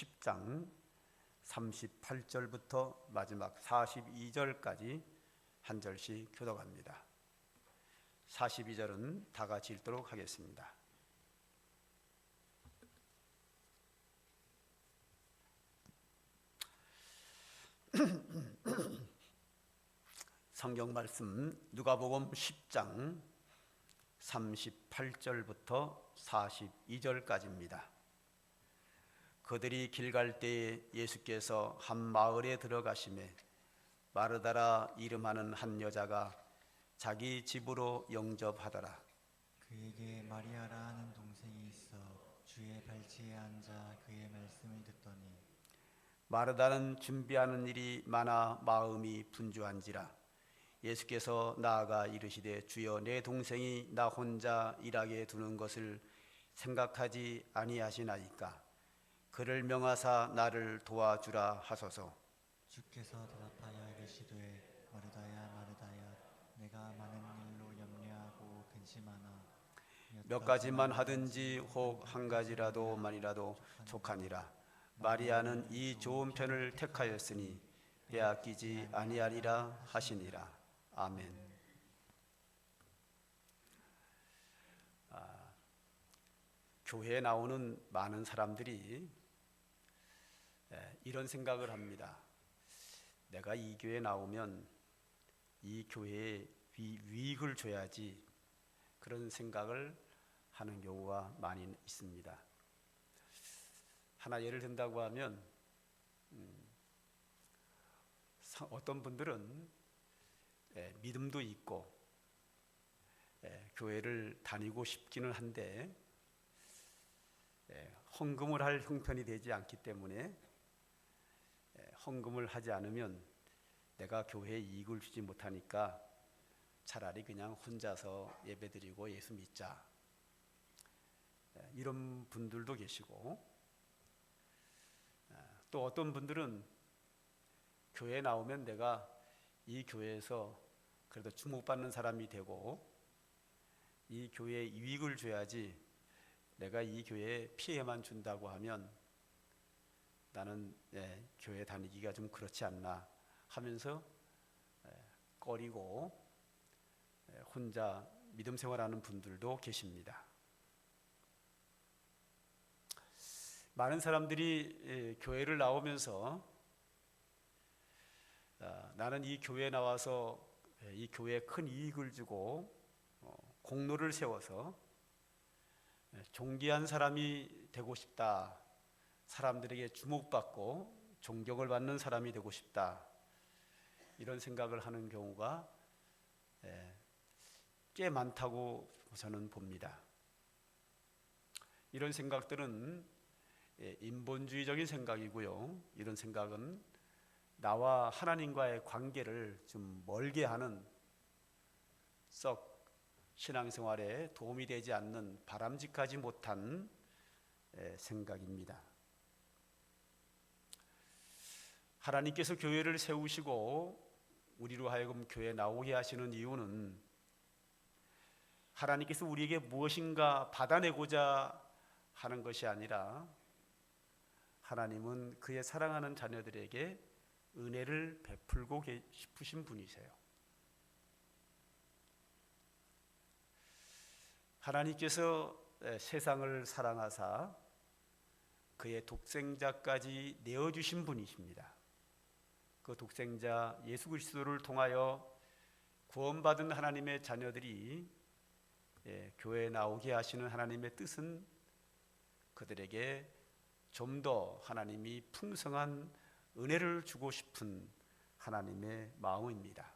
10장 38절부터 마지막 42절까지 한 절씩 교독합니다. 42절은 다 같이 읽도록 하겠습니다. 성경 말씀 누가복음 10장 38절부터 42절까지입니다. 그들이 길 갈 때에 예수께서 한 마을에 들어가시매 마르다라 이름하는 한 여자가 자기 집으로 영접하더라. 그에게 마리아라 하는 동생이 있어 주의 발치에 앉아 그의 말씀을 듣더니 마르다는 준비하는 일이 많아 마음이 분주한지라 예수께서 나아가 이르시되 주여 내 동생이 나 혼자 일하게 두는 것을 생각하지 아니하시나이까 그를 명하사 나를 도와주라 하소서. 주께서 대답하여 이르시되 마르다야 마르다야 내가 많은 일로 염려하고 근심하나 몇 가지만 하든지 혹 한 가지라도 만이라도 족하니라. 마리아는 이 좋은 편을 택하였으니 빼앗기지 아니하리라 하시니라. 아멘. 교회에 나오는 많은 사람들이 이런 생각을 합니다. 내가 이 교회에 나오면 이 교회에 유익을 줘야지, 그런 생각을 하는 경우가 많이 있습니다. 하나 예를 든다고 하면 어떤 분들은 믿음도 있고 교회를 다니고 싶기는 한데 헌금을 할 형편이 되지 않기 때문에 헌금을 하지 않으면 내가 교회에 이익을 주지 못하니까 차라리 그냥 혼자서 예배드리고 예수 믿자, 이런 분들도 계시고, 또 어떤 분들은 교회에 나오면 내가 이 교회에서 그래도 주목받는 사람이 되고 이 교회에 이익을 줘야지, 내가 이 교회에 피해만 준다고 하면 나는 교회 다니기가 좀 그렇지 않나 하면서 꺼리고 혼자 믿음 생활하는 분들도 계십니다. 많은 사람들이 교회를 나오면서 나는 이 교회에 나와서 이 교회에 큰 이익을 주고 공로를 세워서 존귀한 사람이 되고 싶다, 사람들에게 주목받고 존경을 받는 사람이 되고 싶다, 이런 생각을 하는 경우가 꽤 많다고 저는 봅니다. 이런 생각들은 인본주의적인 생각이고요. 이런 생각은 나와 하나님과의 관계를 좀 멀게 하는, 썩 신앙생활에 도움이 되지 않는 바람직하지 못한 생각입니다. 하나님께서 교회를 세우시고 우리로 하여금 교회에 나오게 하시는 이유는 하나님께서 우리에게 무엇인가 받아내고자 하는 것이 아니라 하나님은 그의 사랑하는 자녀들에게 은혜를 베풀고 싶으신 분이세요. 하나님께서 세상을 사랑하사 그의 독생자까지 내어주신 분이십니다. 그 독생자 예수 그리스도를 통하여 구원받은 하나님의 자녀들이 교회에 나오게 하시는 하나님의 뜻은 그들에게 좀 더 하나님이 풍성한 은혜를 주고 싶은 하나님의 마음입니다.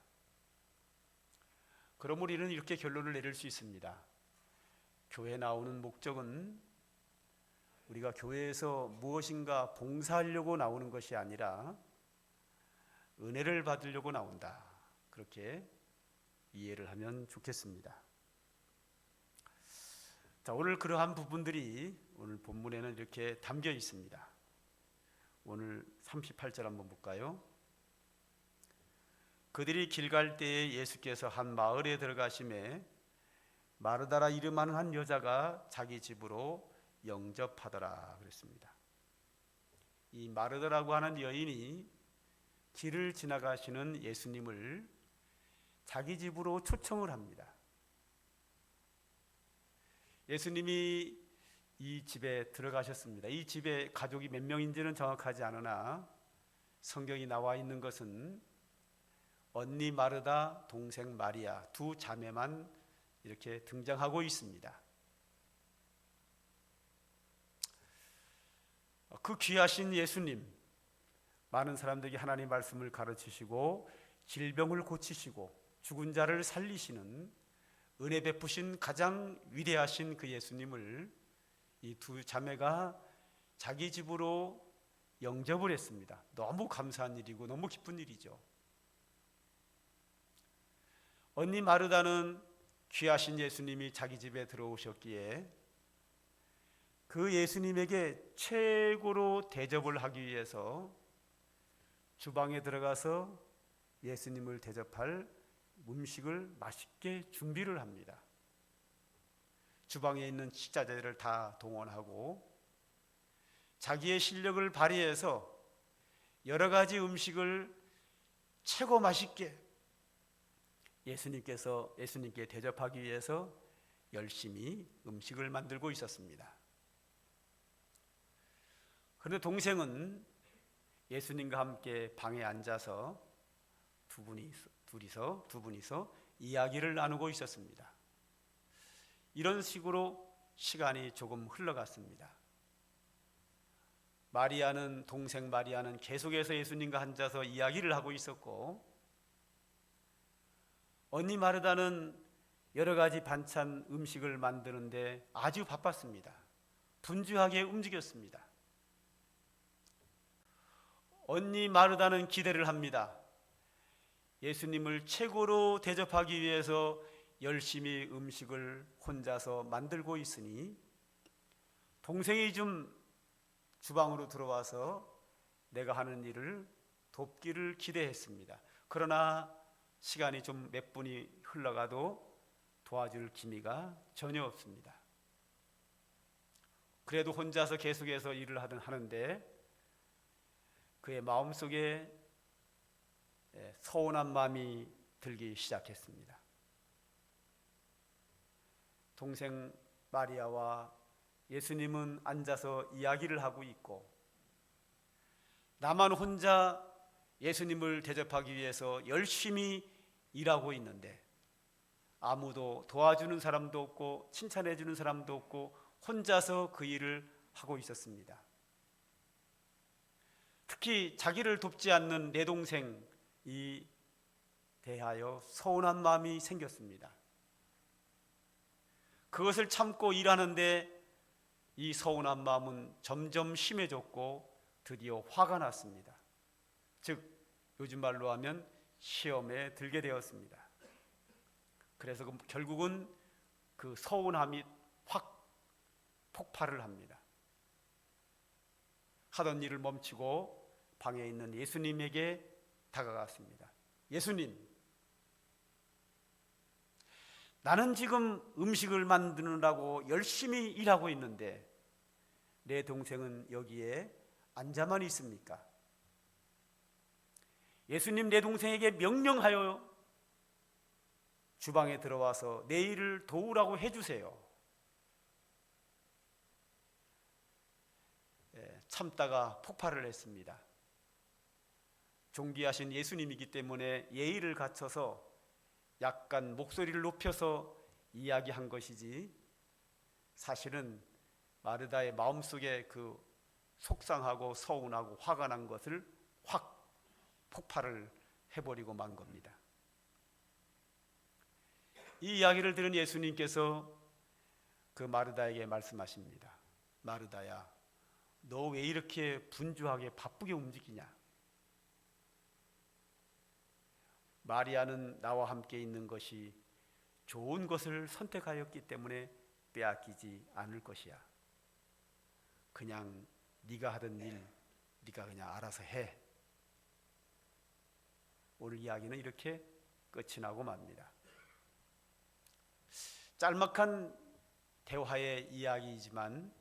그러므로 우리는 이렇게 결론을 내릴 수 있습니다. 교회에 나오는 목적은 우리가 교회에서 무엇인가 봉사하려고 나오는 것이 아니라 은혜를 받으려고 나온다, 그렇게 이해를 하면 좋겠습니다. 자, 오늘 그러한 부분들이 오늘 본문에는 이렇게 담겨 있습니다. 오늘 38절 한번 볼까요? 그들이 길 갈 때에 예수께서 한 마을에 들어가심에 마르다라 이름하는 한 여자가 자기 집으로 영접하더라 그랬습니다. 이 마르다라고 하는 여인이 길을 지나가시는 예수님을 자기 집으로 초청을 합니다. 예수님이 이 집에 들어가셨습니다. 이 집에 가족이 몇 명인지는 정확하지 않으나 성경이 나와 있는 것은 언니 마르다, 동생 마리아 두 자매만 이렇게 등장하고 있습니다. 그 귀하신 예수님, 많은 사람들에게 하나님 말씀을 가르치시고 질병을 고치시고 죽은 자를 살리시는 은혜 베푸신 가장 위대하신 그 예수님을 이 두 자매가 자기 집으로 영접을 했습니다. 너무 감사한 일이고 너무 기쁜 일이죠. 언니 마르다는 귀하신 예수님이 자기 집에 들어오셨기에 그 예수님에게 최고로 대접을 하기 위해서 주방에 들어가서 예수님을 대접할 음식을 맛있게 준비를 합니다. 주방에 있는 식자재를 다 동원하고 자기의 실력을 발휘해서 여러 가지 음식을 최고 맛있게 예수님께 대접하기 위해서 열심히 음식을 만들고 있었습니다. 그런데 동생은 예수님과 함께 방에 앉아서 두 분이서 이야기를 나누고 있었습니다. 이런 식으로 시간이 조금 흘러갔습니다. 동생 마리아는 계속해서 예수님과 앉아서 이야기를 하고 있었고, 언니 마르다는 여러 가지 반찬 음식을 만드는데 아주 바빴습니다. 분주하게 움직였습니다. 언니 마르다는 기대를 합니다. 예수님을 최고로 대접하기 위해서 열심히 음식을 혼자서 만들고 있으니 동생이 좀 주방으로 들어와서 내가 하는 일을 돕기를 기대했습니다. 그러나 시간이 좀 몇 분이 흘러가도 도와줄 기미가 전혀 없습니다. 그래도 혼자서 계속해서 일을 하는데 그의 마음속에 서운한 마음이 들기 시작했습니다. 동생 마리아와 예수님은 앉아서 이야기를 하고 있고 나만 혼자 예수님을 대접하기 위해서 열심히 일하고 있는데 아무도 도와주는 사람도 없고 칭찬해 주는 사람도 없고 혼자서 그 일을 하고 있었습니다. 특히 자기를 돕지 않는 내 동생이 대하여 서운한 마음이 생겼습니다. 그것을 참고 일하는데 이 서운한 마음은 점점 심해졌고 드디어 화가 났습니다. 즉 요즘 말로 하면 시험에 들게 되었습니다. 그래서 결국은 그 서운함이 확 폭발을 합니다. 하던 일을 멈추고 방에 있는 예수님에게 다가갔습니다. 예수님, 나는 지금 음식을 만드느라고 열심히 일하고 있는데 내 동생은 여기에 앉아만 있습니까? 예수님, 내 동생에게 명령하여 주방에 들어와서 내 일을 도우라고 해주세요. 참다가 폭발을 했습니다. 존귀하신 예수님이기 때문에 예의를 갖춰서 약간 목소리를 높여서 이야기한 것이지 사실은 마르다의 마음속에 그 속상하고 서운하고 화가 난 것을 확 폭발을 해버리고 만 겁니다. 이 이야기를 들은 예수님께서 그 마르다에게 말씀하십니다. 마르다야, 너 왜 이렇게 분주하게 바쁘게 움직이냐? 마리아는 나와 함께 있는 것이 좋은 것을 선택하였기 때문에 빼앗기지 않을 것이야. 그냥 네가 하던 일 네가 그냥 알아서 해. 오늘 이야기는 이렇게 끝이 나고 맙니다. 짤막한 대화의 이야기이지만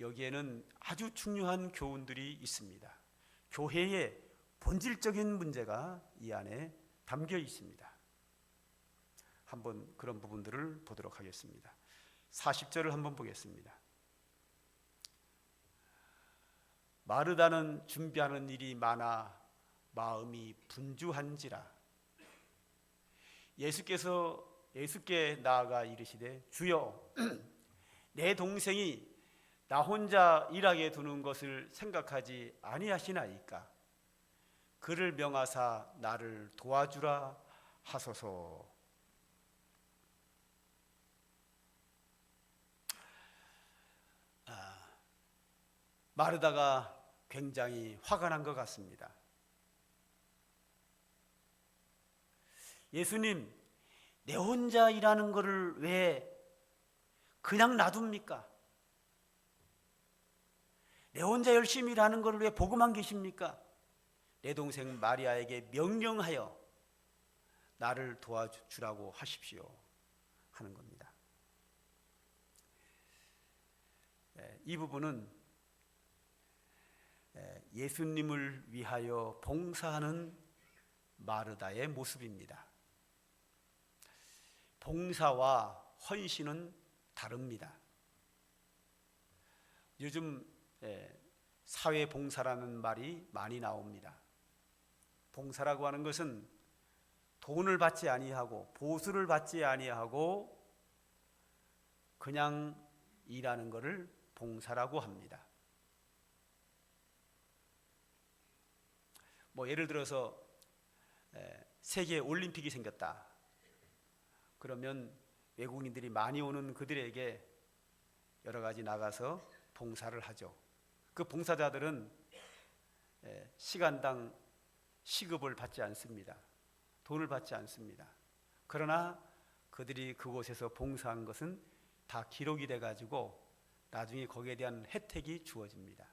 여기에는 아주 중요한 교훈들이 있습니다. 교회의 본질적인 문제가 이 안에 담겨 있습니다. 한번 그런 부분들을 보도록 하겠습니다. 40절을 한번 보겠습니다. 마르다는 준비하는 일이 많아 마음이 분주한지라. 예수께 나아가 이르시되 주여 내 동생이 나 혼자 일하게 두는 것을 생각하지 아니하시나이까. 그를 명하사 나를 도와주라 하소서. 마르다가 굉장히 화가 난 것 같습니다. 예수님, 내 혼자 일하는 것을 왜 그냥 놔둡니까? 내 혼자 열심히 일하는 것을 왜 보고만 계십니까? 내 동생 마리아에게 명령하여 나를 도와주라고 하십시오 하는 겁니다. 이 부분은 예수님을 위하여 봉사하는 마르다의 모습입니다. 봉사와 헌신은 다릅니다. 요즘 사회봉사라는 말이 많이 나옵니다. 봉사라고 하는 것은 돈을 받지 아니하고 보수를 받지 아니하고 그냥 일하는 것을 봉사라고 합니다. 예를 들어서 세계 올림픽이 생겼다. 그러면 외국인들이 많이 오는 그들에게 여러 가지 나가서 봉사를 하죠. 그 봉사자들은 시간당 시급을 받지 않습니다. 돈을 받지 않습니다. 그러나 그들이 그곳에서 봉사한 것은 다 기록이 돼가지고 나중에 거기에 대한 혜택이 주어집니다.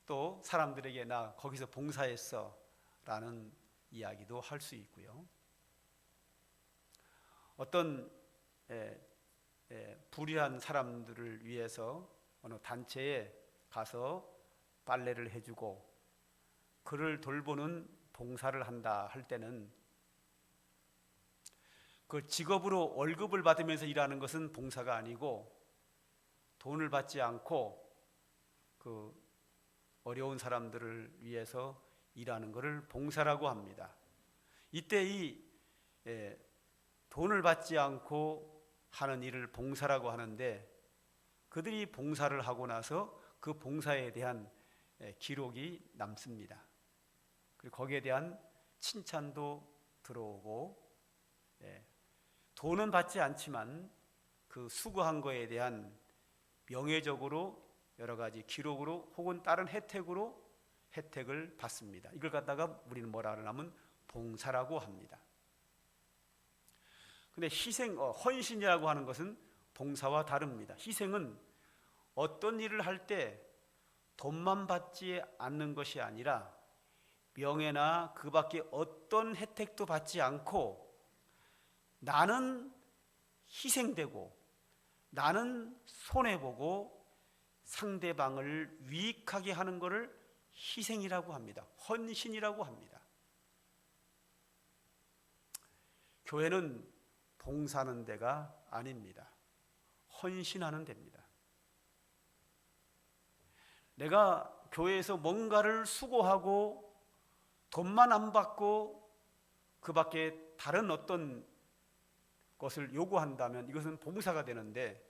또 사람들에게 나 거기서 봉사했어 라는 이야기도 할 수 있고요. 어떤 불의한 사람들을 위해서 어느 단체에 가서 빨래를 해주고 그를 돌보는 봉사를 한다 할 때는 그 직업으로 월급을 받으면서 일하는 것은 봉사가 아니고 돈을 받지 않고 그 어려운 사람들을 위해서 일하는 것을 봉사라고 합니다. 이때 이 돈을 받지 않고 하는 일을 봉사라고 하는데 그들이 봉사를 하고 나서 그 봉사에 대한 기록이 남습니다. 그리고 거기에 대한 칭찬도 들어오고 돈은 받지 않지만 그 수고한 거에 대한 명예적으로 여러 가지 기록으로 혹은 다른 혜택으로 혜택을 받습니다. 이걸 갖다가 우리는 뭐라 하냐면 봉사라고 합니다. 근데 헌신이라고 하는 것은 봉사와 다릅니다. 희생은 어떤 일을 할 때 돈만 받지 않는 것이 아니라 명예나 그 밖에 어떤 혜택도 받지 않고 나는 희생되고 나는 손해보고 상대방을 유익하게 하는 것을 희생이라고 합니다. 헌신이라고 합니다. 교회는 봉사하는 데가 아닙니다. 헌신하는 데입니다. 내가 교회에서 뭔가를 수고하고 돈만 안 받고 그 밖에 다른 어떤 것을 요구한다면 이것은 봉사가 되는데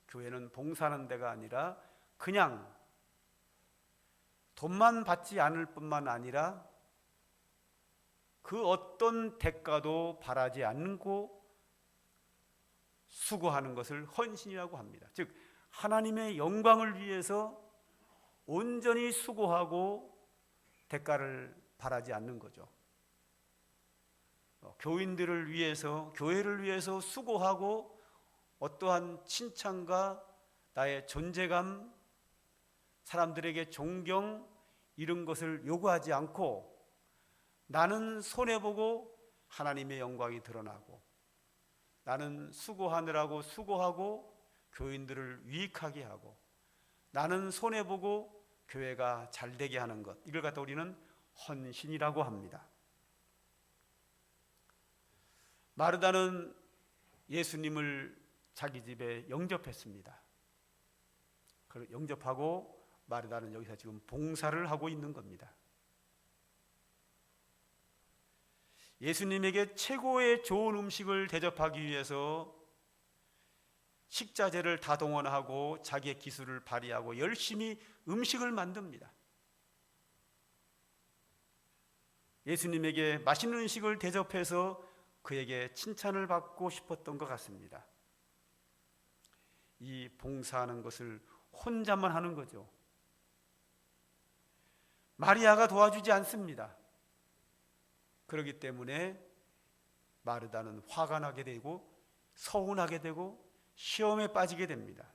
교회는 봉사하는 데가 아니라 그냥 돈만 받지 않을 뿐만 아니라 그 어떤 대가도 바라지 않고 수고하는 것을 헌신이라고 합니다. 즉 하나님의 영광을 위해서 온전히 수고하고 대가를 바라지 않는 거죠. 교인들을 위해서 교회를 위해서 수고하고 어떠한 칭찬과 나의 존재감, 사람들에게 존경 이런 것을 요구하지 않고 나는 손해보고 하나님의 영광이 드러나고 나는 수고하느라고 수고하고 교인들을 유익하게 하고 나는 손해보고 교회가 잘되게 하는 것, 이걸 갖다 우리는 헌신이라고 합니다. 마르다는 예수님을 자기 집에 영접했습니다. 영접하고 마르다는 여기서 지금 봉사를 하고 있는 겁니다. 예수님에게 최고의 좋은 음식을 대접하기 위해서 식자재를 다 동원하고 자기의 기술을 발휘하고 열심히 음식을 만듭니다. 예수님에게 맛있는 음식을 대접해서 그에게 칭찬을 받고 싶었던 것 같습니다. 이 봉사하는 것을 혼자만 하는 거죠. 마리아가 도와주지 않습니다. 그렇기 때문에 마르다는 화가 나게 되고 서운하게 되고 시험에 빠지게 됩니다.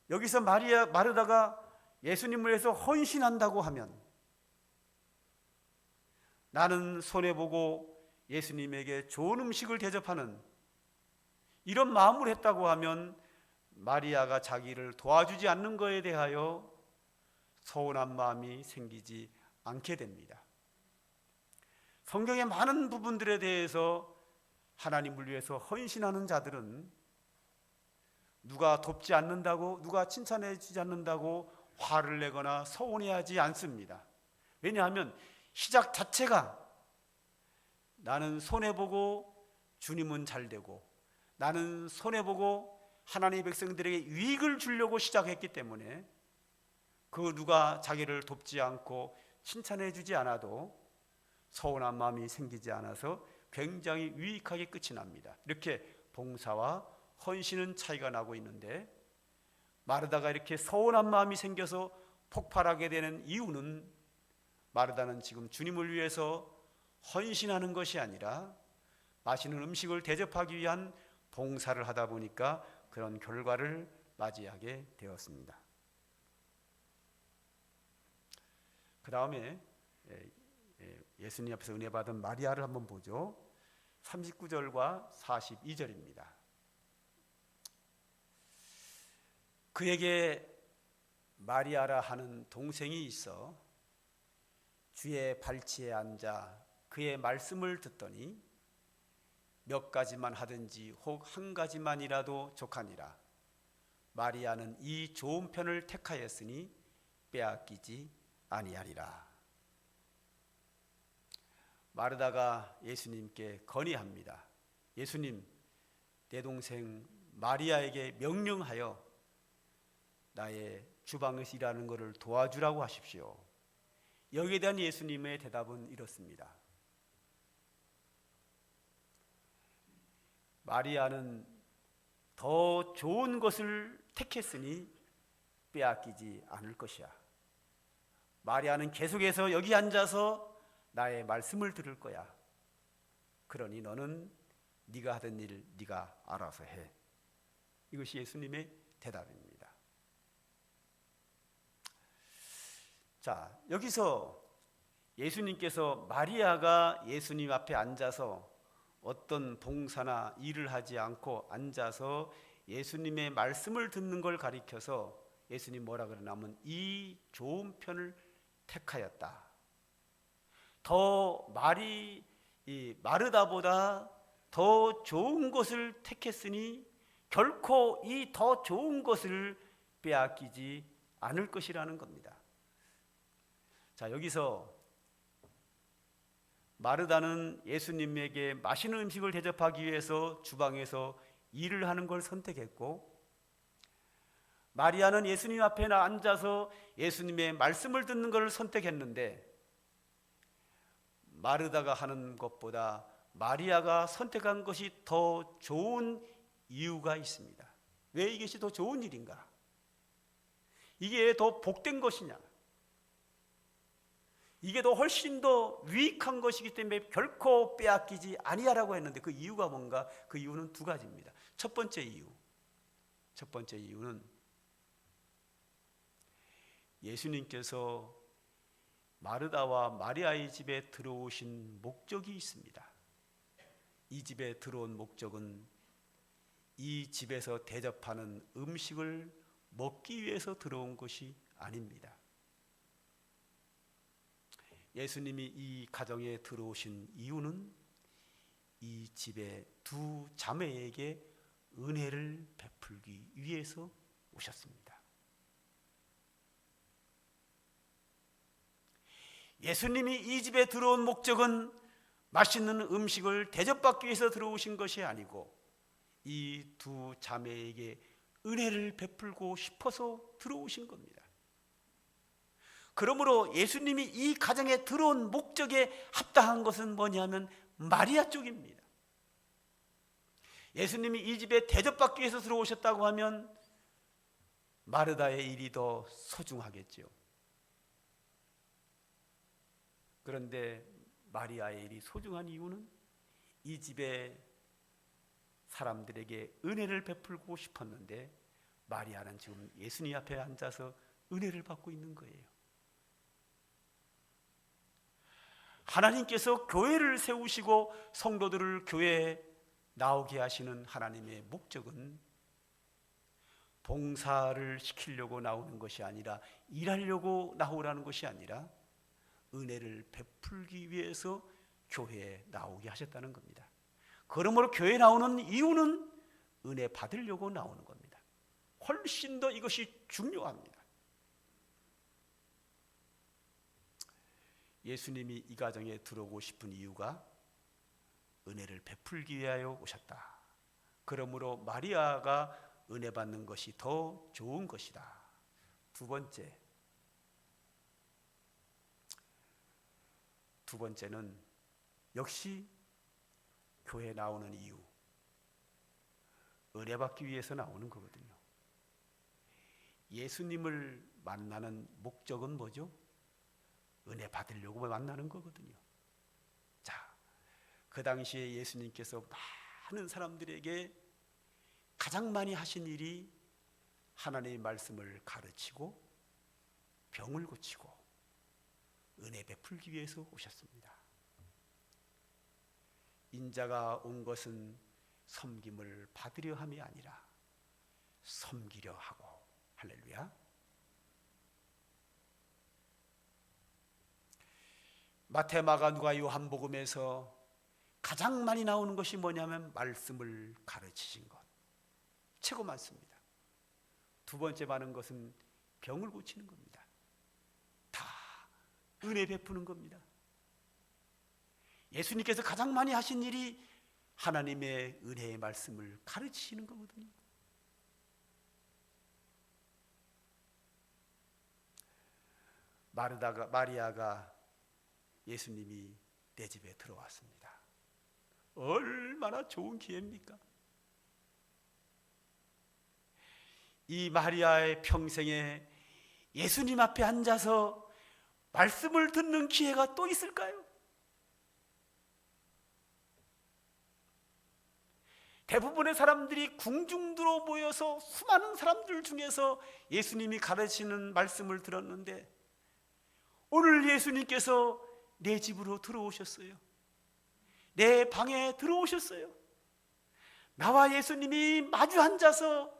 여기서 마르다가 예수님을 위해서 헌신한다고 하면, 나는 손해보고 예수님에게 좋은 음식을 대접하는 이런 마음을 했다고 하면 마리아가 자기를 도와주지 않는 것에 대하여 서운한 마음이 생기지 않게 됩니다. 성경의 많은 부분들에 대해서 하나님을 위해서 헌신하는 자들은 누가 돕지 않는다고, 누가 칭찬해 주지 않는다고 화를 내거나 서운해하지 않습니다. 왜냐하면 시작 자체가 나는 손해보고 주님은 잘되고, 나는 손해보고 하나님의 백성들에게 유익을 주려고 시작했기 때문에 그 누가 자기를 돕지 않고 칭찬해 주지 않아도 서운한 마음이 생기지 않아서 굉장히 유익하게 끝이 납니다. 이렇게 봉사와 헌신은 차이가 나고 있는데, 마르다가 이렇게 서운한 마음이 생겨서 폭발하게 되는 이유는, 마르다는 지금 주님을 위해서 헌신하는 것이 아니라 맛있는 음식을 대접하기 위한 봉사를 하다 보니까 그런 결과를 맞이하게 되었습니다. 그 다음에 예수님 앞에서 은혜 받은 마리아를 한번 보죠. 39절과 42절입니다. 그에게 마리아라 하는 동생이 있어 주의 발치에 앉아 그의 말씀을 듣더니 몇 가지만 하든지 혹 한 가지만이라도 족하니라. 마리아는 이 좋은 편을 택하였으니 빼앗기지 아니하리라. 마르다가 예수님께 건의합니다. 예수님, 내 동생 마리아에게 명령하여 나의 주방에서 일하는 것을 도와주라고 하십시오. 여기에 대한 예수님의 대답은 이렇습니다. 마리아는 더 좋은 것을 택했으니 빼앗기지 않을 것이야. 마리아는 계속해서 여기 앉아서 나의 말씀을 들을 거야. 그러니 너는 네가 하던 일 네가 알아서 해. 이것이 예수님의 대답입니다. 자, 여기서 예수님께서 마리아가 예수님 앞에 앉아서 어떤 봉사나 일을 하지 않고 앉아서 예수님의 말씀을 듣는 걸 가리켜서 예수님 뭐라 그러냐면 이 좋은 편을 택하였다. 더 마르다보다 더 좋은 것을 택했으니 결코 이 더 좋은 것을 빼앗기지 않을 것이라는 겁니다. 자, 여기서 마르다는 예수님에게 맛있는 음식을 대접하기 위해서 주방에서 일을 하는 걸 선택했고, 마리아는 예수님 앞에 앉아서 예수님의 말씀을 듣는 것을 선택했는데, 마르다가 하는 것보다 마리아가 선택한 것이 더 좋은 이유가 있습니다. 왜 이것이 더 좋은 일인가? 이게 더 복된 것이냐? 이게 더 훨씬 더 유익한 것이기 때문에 결코 빼앗기지 아니하라고 했는데, 그 이유가 뭔가? 그 이유는 두 가지입니다. 첫 번째 이유는 예수님께서 마르다와 마리아의 집에 들어오신 목적이 있습니다. 이 집에 들어온 목적은 이 집에서 대접하는 음식을 먹기 위해서 들어온 것이 아닙니다. 예수님이 이 가정에 들어오신 이유는 이 집의 두 자매에게 은혜를 베풀기 위해서 오셨습니다. 예수님이 이 집에 들어온 목적은 맛있는 음식을 대접받기 위해서 들어오신 것이 아니고 이 두 자매에게 은혜를 베풀고 싶어서 들어오신 겁니다. 그러므로 예수님이 이 가정에 들어온 목적에 합당한 것은 뭐냐면 마리아 쪽입니다. 예수님이 이 집에 대접받기 위해서 들어오셨다고 하면 마르다의 일이 더 소중하겠죠. 그런데 마리아의 일이 소중한 이유는 이 집에 사람들에게 은혜를 베풀고 싶었는데 마리아는 지금 예수님 앞에 앉아서 은혜를 받고 있는 거예요. 하나님께서 교회를 세우시고 성도들을 교회에 나오게 하시는 하나님의 목적은 봉사를 시키려고 나오는 것이 아니라, 일하려고 나오라는 것이 아니라 은혜를 베풀기 위해서 교회에 나오게 하셨다는 겁니다. 그러므로 교회에 나오는 이유는 은혜 받으려고 나오는 겁니다. 훨씬 더 이것이 중요합니다. 예수님이 이 가정에 들어오고 싶은 이유가 은혜를 베풀기 위하여 오셨다. 그러므로 마리아가 은혜 받는 것이 더 좋은 것이다. 두 번째는 역시 교회에 나오는 이유, 은혜 받기 위해서 나오는 거거든요. 예수님을 만나는 목적은 뭐죠? 은혜 받으려고 만나는 거거든요. 자, 그 당시에 예수님께서 많은 사람들에게 가장 많이 하신 일이 하나님의 말씀을 가르치고 병을 고치고 은혜 베풀기 위해서 오셨습니다. 인자가 온 것은 섬김을 받으려 함이 아니라 섬기려 하고. 할렐루야. 마태, 마가, 누가, 요한복음에서 가장 많이 나오는 것이 뭐냐면 말씀을 가르치신 것, 최고 많습니다. 두 번째 많은 것은 병을 고치는 겁니다. 다 은혜 베푸는 겁니다. 예수님께서 가장 많이 하신 일이 하나님의 은혜의 말씀을 가르치시는 거거든요. 마리아가 예수님이 내 집에 들어왔습니다. 얼마나 좋은 기회입니까? 이 마리아의 평생에 예수님 앞에 앉아서 말씀을 듣는 기회가 또 있을까요? 대부분의 사람들이 궁중으로 모여서 수많은 사람들 중에서 예수님이 가르치는 말씀을 들었는데 오늘 예수님께서 내 집으로 들어오셨어요. 내 방에 들어오셨어요. 나와 예수님이 마주 앉아서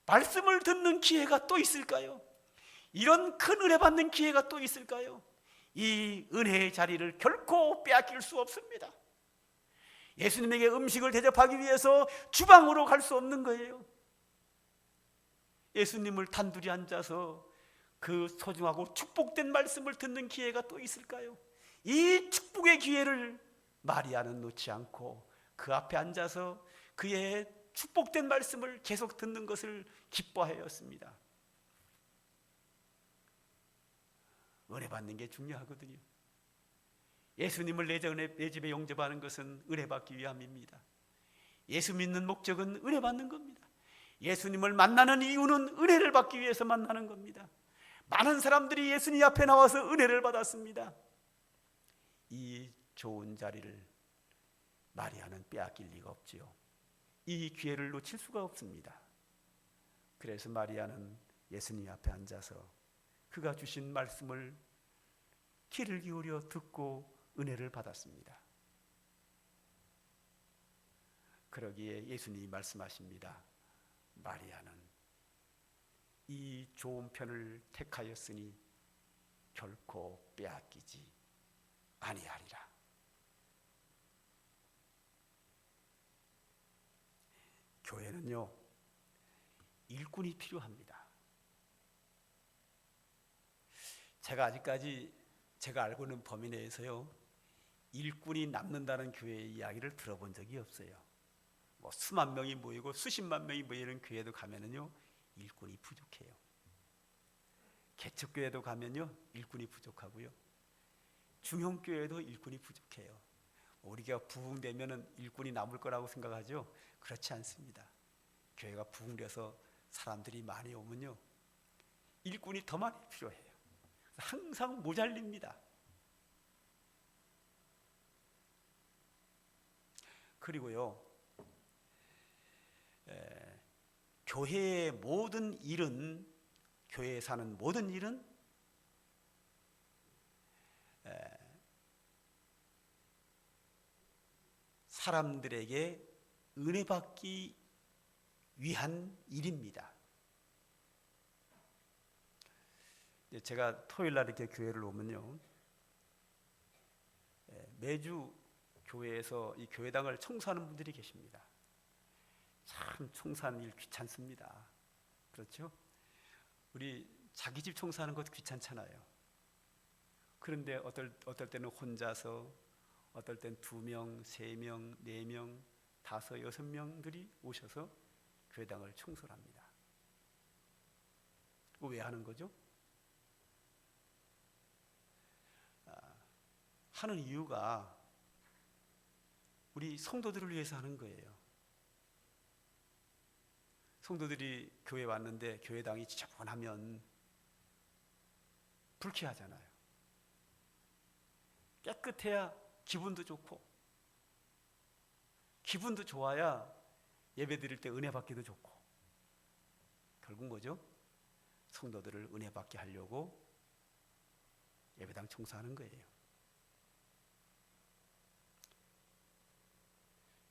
말씀을 듣는 기회가 또 있을까요? 이런 큰 은혜 받는 기회가 또 있을까요? 이 은혜의 자리를 결코 빼앗길 수 없습니다. 예수님에게 음식을 대접하기 위해서 주방으로 갈 수 없는 거예요. 예수님을 단둘이 앉아서 그 소중하고 축복된 말씀을 듣는 기회가 또 있을까요? 이 축복의 기회를 마리아는 놓지 않고 그 앞에 앉아서 그의 축복된 말씀을 계속 듣는 것을 기뻐하였습니다. 은혜 받는 게 중요하거든요. 예수님을 내 집에 영접하는 것은 은혜 받기 위함입니다. 예수 믿는 목적은 은혜 받는 겁니다. 예수님을 만나는 이유는 은혜를 받기 위해서 만나는 겁니다. 많은 사람들이 예수님 앞에 나와서 은혜를 받았습니다. 이 좋은 자리를 마리아는 빼앗길 리가 없지요. 이 기회를 놓칠 수가 없습니다. 그래서 마리아는 예수님 앞에 앉아서 그가 주신 말씀을 귀를 기울여 듣고 은혜를 받았습니다. 그러기에 예수님이 말씀하십니다. 마리아는 이 좋은 편을 택하였으니 결코 빼앗기지 아니하리라. 교회는요, 일꾼이 필요합니다. 제가 아직까지 제가 알고 있는 범위 내에서요, 일꾼이 남는다는 교회의 이야기를 들어본 적이 없어요. 뭐 수만 명이 모이고 수십만 명이 모이는 교회도 가면은요, 일꾼이 부족해요. 개척교회도 가면요, 일꾼이 부족하고요. 중형교회도 일꾼이 부족해요. 우리가 부흥되면은 일꾼이 남을 거라고 생각하죠? 그렇지 않습니다. 교회가 부흥돼서 사람들이 많이 오면요, 일꾼이 더 많이 필요해요. 항상 모자립니다. 그리고요, 교회의 모든 일은, 교회에 사는 모든 일은 사람들에게 은혜 받기 위한 일입니다. 제가 토요일 날 이렇게 교회를 오면요, 매주 교회에서 이 교회당을 청소하는 분들이 계십니다. 참 청소하는 일 귀찮습니다. 그렇죠? 우리 자기 집 청소하는 것도 귀찮잖아요. 그런데 어떨 때는 혼자서, 어떨 땐 2명, 3명, 4명, 5, 6명들이 오셔서 교회당을 청소를 합니다. 왜 하는 거죠? 하는 이유가 우리 성도들을 위해서 하는 거예요. 성도들이 교회에 왔는데 교회당이 지저분하면 불쾌하잖아요. 깨끗해야 기분도 좋고, 기분도 좋아야 예배 드릴 때 은혜 받기도 좋고, 결국 뭐죠? 성도들을 은혜 받게 하려고 예배당 청소하는 거예요.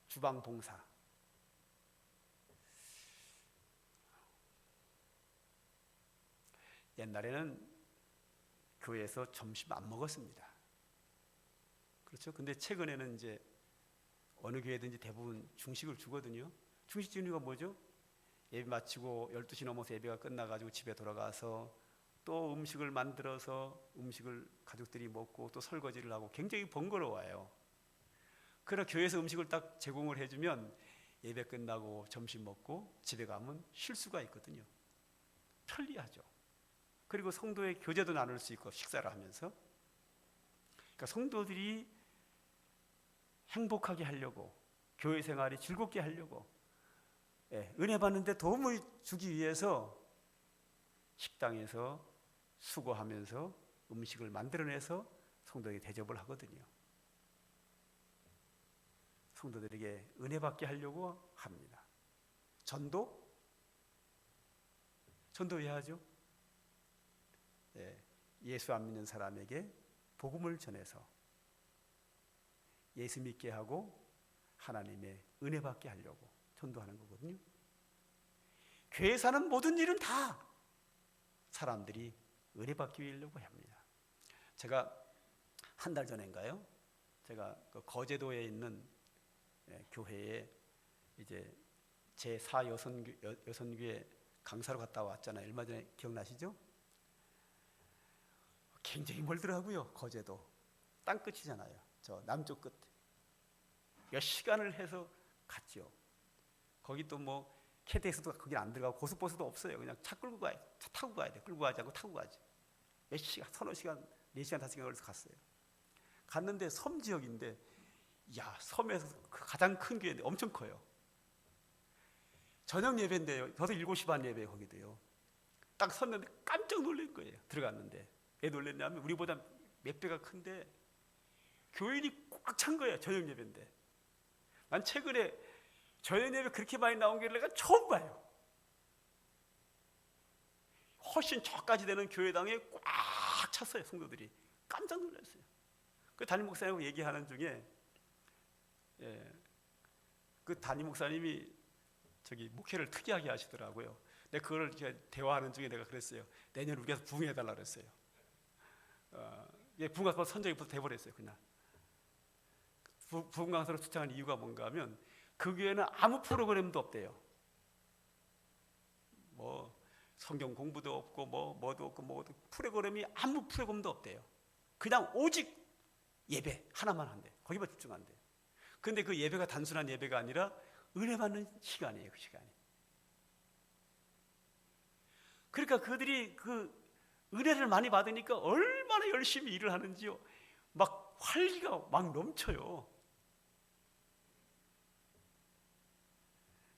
주방 봉사, 옛날에는 교회에서 점심 안 먹었습니다. 그렇죠? 근데 최근에는 이제 어느 교회든지 대부분 중식을 주거든요. 중식 주는 이유가 뭐죠? 예배 마치고 12시 넘어서 예배가 끝나가지고 집에 돌아가서 또 음식을 만들어서 음식을 가족들이 먹고 또 설거지를 하고 굉장히 번거로워요. 그러나 교회에서 음식을 딱 제공을 해주면 예배 끝나고 점심 먹고 집에 가면 쉴 수가 있거든요. 편리하죠. 그리고 성도의 교제도 나눌 수 있고, 식사를 하면서. 그러니까 성도들이 행복하게 하려고, 교회 생활이 즐겁게 하려고, 은혜 받는데 도움을 주기 위해서 식당에서 수고하면서 음식을 만들어내서 성도에게 대접을 하거든요. 성도들에게 은혜 받게 하려고 합니다. 전도 왜 하죠? 예수 안 믿는 사람에게 복음을 전해서 예수 믿게 하고 하나님의 은혜 받게 하려고 전도하는 거거든요. 교회에 사는 모든 일은 다 사람들이 은혜 받기 위하려고 합니다. 제가 한 달 전인가요? 제가 그 거제도에 있는 교회에 이제 제4 여선교회 강사로 갔다 왔잖아요. 얼마 전에 기억나시죠? 굉장히 멀더라고요. 거제도 땅끝이잖아요. 저 남쪽 끝. 몇 시간을 해서 갔죠. 거기 또 뭐 KTX도 거기 안 들어가고 고속버스도 없어요. 그냥 차 끌고 가야 돼. 차 타고 가야 돼. 끌고 가지 않고 타고 가지. 몇 시간, 서너 시간, 4시간, 5시간 걸려서 갔어요. 갔는데 섬 지역인데, 야, 섬에서 가장 큰 교회인데 엄청 커요. 저녁 예배인데요. 저도 7시 반 예배 거기도요. 딱 섰는데 깜짝 놀란 거예요. 들어갔는데. 왜 놀랐냐면 우리보다 몇 배가 큰데 교인이 꽉 찬 거예요. 저녁 예배인데. 난 최근에 저녁 예배 그렇게 많이 나온 게 내가 처음 봐요. 훨씬 저까지 되는 교회당에 꽉 찼어요. 성도들이. 깜짝 놀랐어요. 그 담임 목사님하고 얘기하는 중에 그 담임 목사님이 저기 목회를 특이하게 하시더라고요. 내가 그걸 이렇게 대화하는 중에 내가 그랬어요. 내년 우리 교회에서 부흥해달라 그랬어요. 부흥강사 선정부터 돼버렸어요. 그냥 부흥강사로 추천한 이유가 뭔가 하면 그 교회는 아무 프로그램도 없대요. 뭐 성경 공부도 없고 뭐도 없고 뭐도 프로그램이 아무 프로그램도 없대요. 그냥 오직 예배 하나만 한대. 거기만 집중한대. 근데 그 예배가 단순한 예배가 아니라 은혜 받는 시간이에요. 그 시간이. 그러니까 그들이 그 은혜를 많이 받으니까 얼마나 열심히 일을 하는지요. 막 활기가 막 넘쳐요.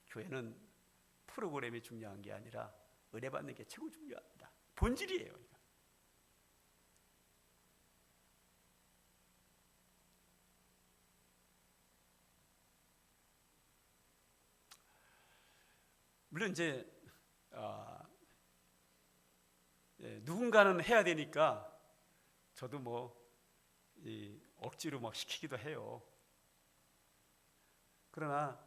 교회는 프로그램이 중요한 게 아니라 은혜 받는 게 최고 중요합니다. 본질이에요. 물론 이제 누군가는 해야 되니까 저도 뭐 억지로 막 시키기도 해요. 그러나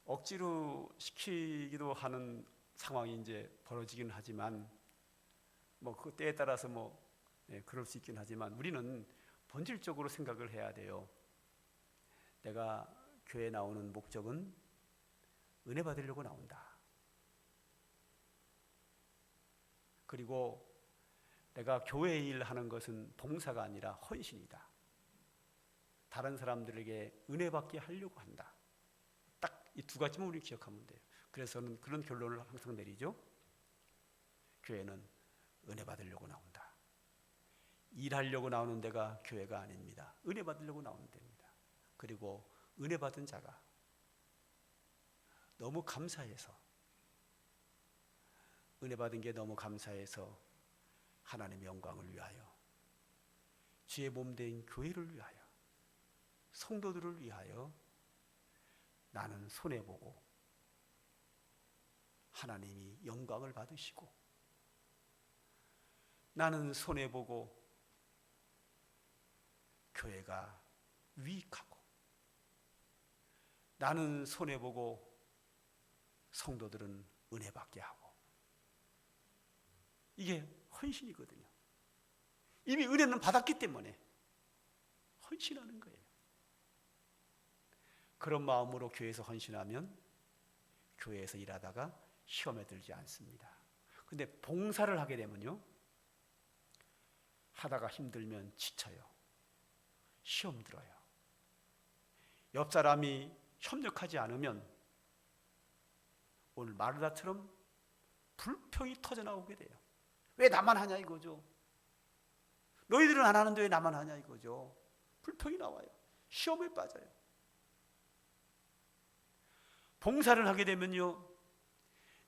억지로 시키기도 하는 상황이 이제 벌어지긴 하지만 뭐 그 때에 따라서 뭐 그럴 수 있긴 하지만 우리는 본질적으로 생각을 해야 돼요. 내가 교회에 나오는 목적은 은혜 받으려고 나온다. 그리고 내가 교회 일하는 것은 봉사가 아니라 헌신이다. 다른 사람들에게 은혜 받게 하려고 한다. 딱 이 두 가지만 우리 기억하면 돼요. 그래서 저는 그런 결론을 항상 내리죠. 교회는 은혜 받으려고 나온다. 일하려고 나오는 데가 교회가 아닙니다. 은혜 받으려고 나오는 데입니다. 그리고 은혜 받은 자가 너무 감사해서, 은혜 받은 게 너무 감사해서 하나님의 영광을 위하여, 주의 몸된 교회를 위하여, 성도들을 위하여 나는 손해보고 하나님이 영광을 받으시고, 나는 손해보고 교회가 유익하고, 나는 손해보고 성도들은 은혜 받게 하고, 이게 헌신이거든요. 이미 은혜는 받았기 때문에 헌신하는 거예요. 그런 마음으로 교회에서 헌신하면 교회에서 일하다가 시험에 들지 않습니다. 근데 봉사를 하게 되면요, 하다가 힘들면 지쳐요. 시험 들어요. 옆 사람이 협력하지 않으면 오늘 마르다처럼 불평이 터져나오게 돼요. 왜 나만 하냐 이거죠. 너희들은 안 하는데 왜 나만 하냐 이거죠. 불평이 나와요. 시험에 빠져요. 봉사를 하게 되면요,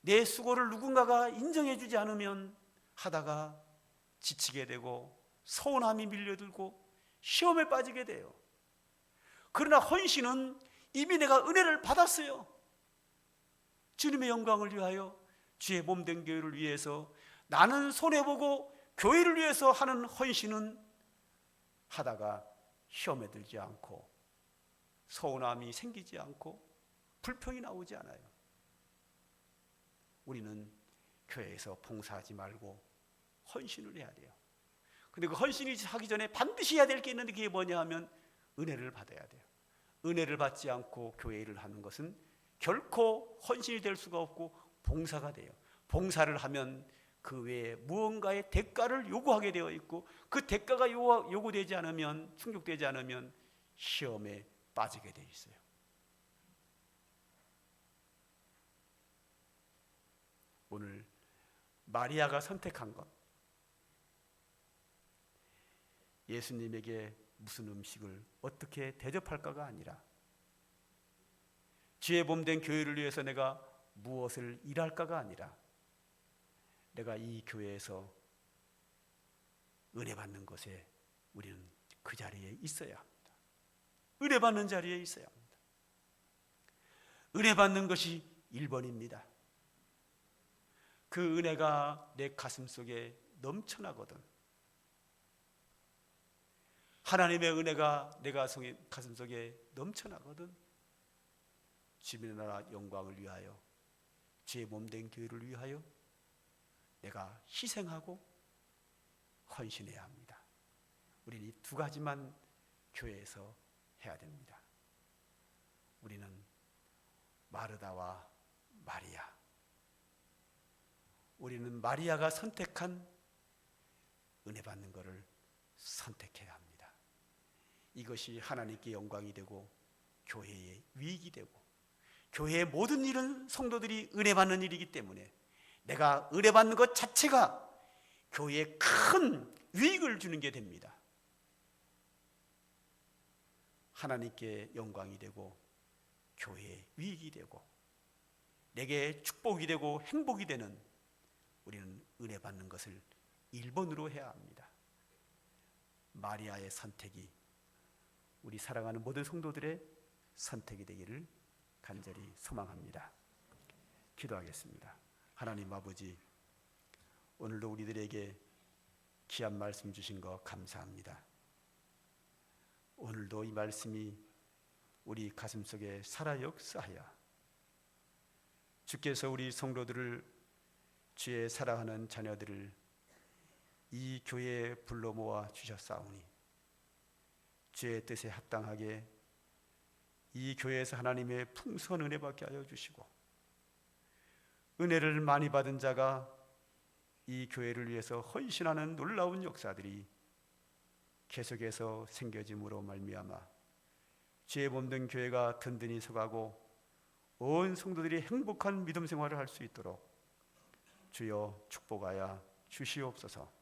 내 수고를 누군가가 인정해 주지 않으면 하다가 지치게 되고 서운함이 밀려들고 시험에 빠지게 돼요. 그러나 헌신은 이미 내가 은혜를 받았어요. 주님의 영광을 위하여, 주의 몸된 교회를 위해서 나는 손해보고 교회를 위해서 하는 헌신은 하다가 시험에 들지 않고 서운함이 생기지 않고 불평이 나오지 않아요. 우리는 교회에서 봉사하지 말고 헌신을 해야 돼요. 근데 그 헌신이 하기 전에 반드시 해야 될 게 있는데 그게 뭐냐 하면 은혜를 받아야 돼요. 은혜를 받지 않고 교회 일을 하는 것은 결코 헌신이 될 수가 없고 봉사가 돼요. 봉사를 하면 그 외에 무언가의 대가를 요구하게 되어 있고, 그 대가가 요구되지 않으면, 충족되지 않으면 시험에 빠지게 되어 있어요. 오늘 마리아가 선택한 것, 예수님에게 무슨 음식을 어떻게 대접할까가 아니라 주의 몸된 교회를 위해서 내가 무엇을 일할까가 아니라 내가 이 교회에서 은혜 받는 것에 우리는 그 자리에 있어야 합니다. 은혜 받는 자리에 있어야 합니다. 은혜 받는 것이 1번입니다. 그 은혜가 내 가슴 속에 넘쳐나거든, 하나님의 은혜가 내 가슴 속에 넘쳐나거든, 주님의 나라 영광을 위하여, 주의 몸된 교회를 위하여 내가 희생하고 헌신해야 합니다. 우리는 이 두 가지만 교회에서 해야 됩니다. 우리는 마르다와 마리아, 우리는 마리아가 선택한 은혜 받는 것을 선택해야 합니다. 이것이 하나님께 영광이 되고 교회의 위익이 되고, 교회의 모든 일은 성도들이 은혜 받는 일이기 때문에 내가 은혜 받는 것 자체가 교회에 큰 위익을 주는 게 됩니다. 하나님께 영광이 되고 교회의 위익이 되고 내게 축복이 되고 행복이 되는, 우리는 은혜 받는 것을 1번으로 해야 합니다. 마리아의 선택이 우리 사랑하는 모든 성도들의 선택이 되기를 간절히 소망합니다. 기도하겠습니다. 하나님 아버지, 오늘도 우리들에게 귀한 말씀 주신 것 감사합니다. 오늘도 이 말씀이 우리 가슴속에 살아 역사하여 주께서 우리 성도들을, 주의 사랑하는 자녀들을 이 교회에 불러 모아 주셨사오니 주의 뜻에 합당하게 이 교회에서 하나님의 풍성한 은혜 받게 하여 주시고, 은혜를 많이 받은 자가 이 교회를 위해서 헌신하는 놀라운 역사들이 계속해서 생겨짐으로 말미암아 주의 몸된 교회가 든든히 서가고 온 성도들이 행복한 믿음 생활을 할 수 있도록 주여 축복하여 주시옵소서.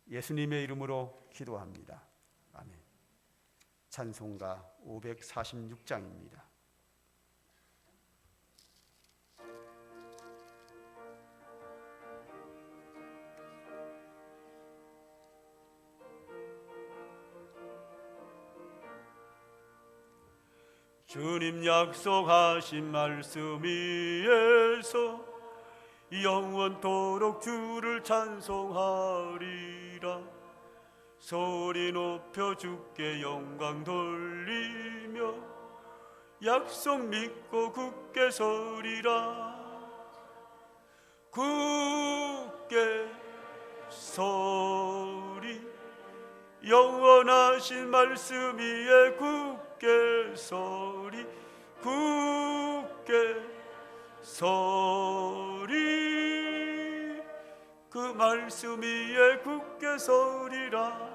예수님의 이름으로 기도합니다. 아멘. 찬송가 546장입니다. 주님 약속하신 말씀 위에서 영원토록 주를 찬송하리라. 소리 높여 주께 영광 돌리며 약속 믿고 굳게 서리라. 굳게 서리, 영원하신 말씀 위에 굳게 서리. 굳게 서리, 그 말씀 위에 굳게 서리라.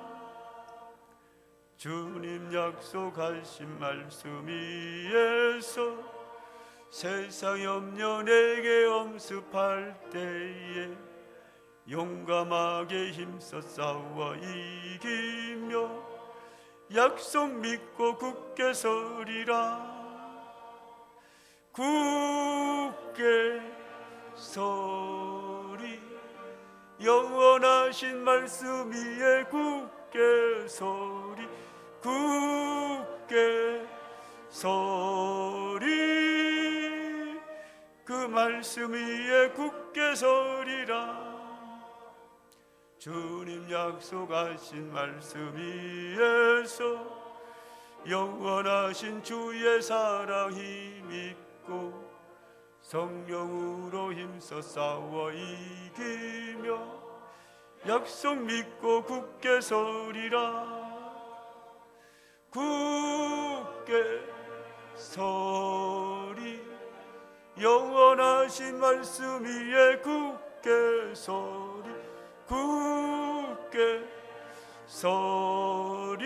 주님 약속하신 말씀 위에서 세상 염려 내게 엄습할 때에 용감하게 힘써 싸워 이기며 약속 믿고 굳게 서리라. 굳게 서리, 영원하신 말씀 위에 굳게 서리. 굳게 서리, 그 말씀 위에 굳게 서리라. 주님 약속하신 말씀 위에서 영원하신 주의 사랑 힘입고 성령으로 힘써 싸워 이기며 약속 믿고 굳게 서리라. 굳게 서리, 영원하신 말씀 위에 굳게 서리. 굳게 서리,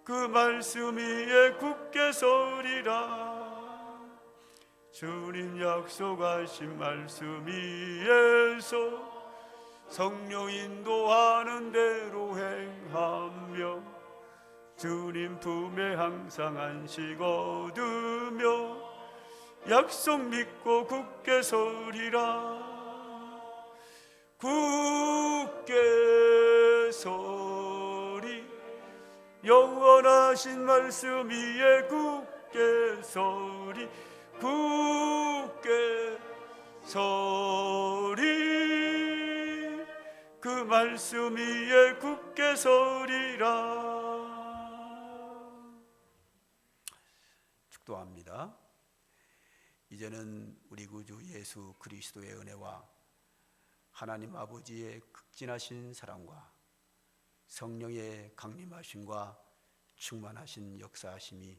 그 말씀 위에 굳게 서리라. 주님 약속하신 말씀 위에서 성령 인도하는 대로 행하며 주님 품에 항상 안식 얻으며 약속 믿고 굳게 서리라. 굳게 서리, 영원하신 말씀 위에 굳게 서리. 굳게 서리, 그 말씀 위에 굳게 서리라. 축도합니다. 이제는 우리 구주 예수 그리스도의 은혜와 하나님 아버지의 극진하신 사랑과 성령의 강림하심과 충만하신 역사하심이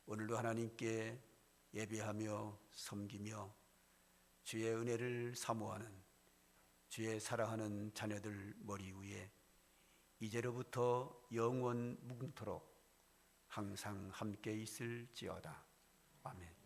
오늘도 하나님께 예배하며 섬기며 주의 은혜를 사모하는 주의 사랑하는 자녀들 머리 위에 이제로부터 영원 무궁토록 항상 함께 있을지어다. 아멘.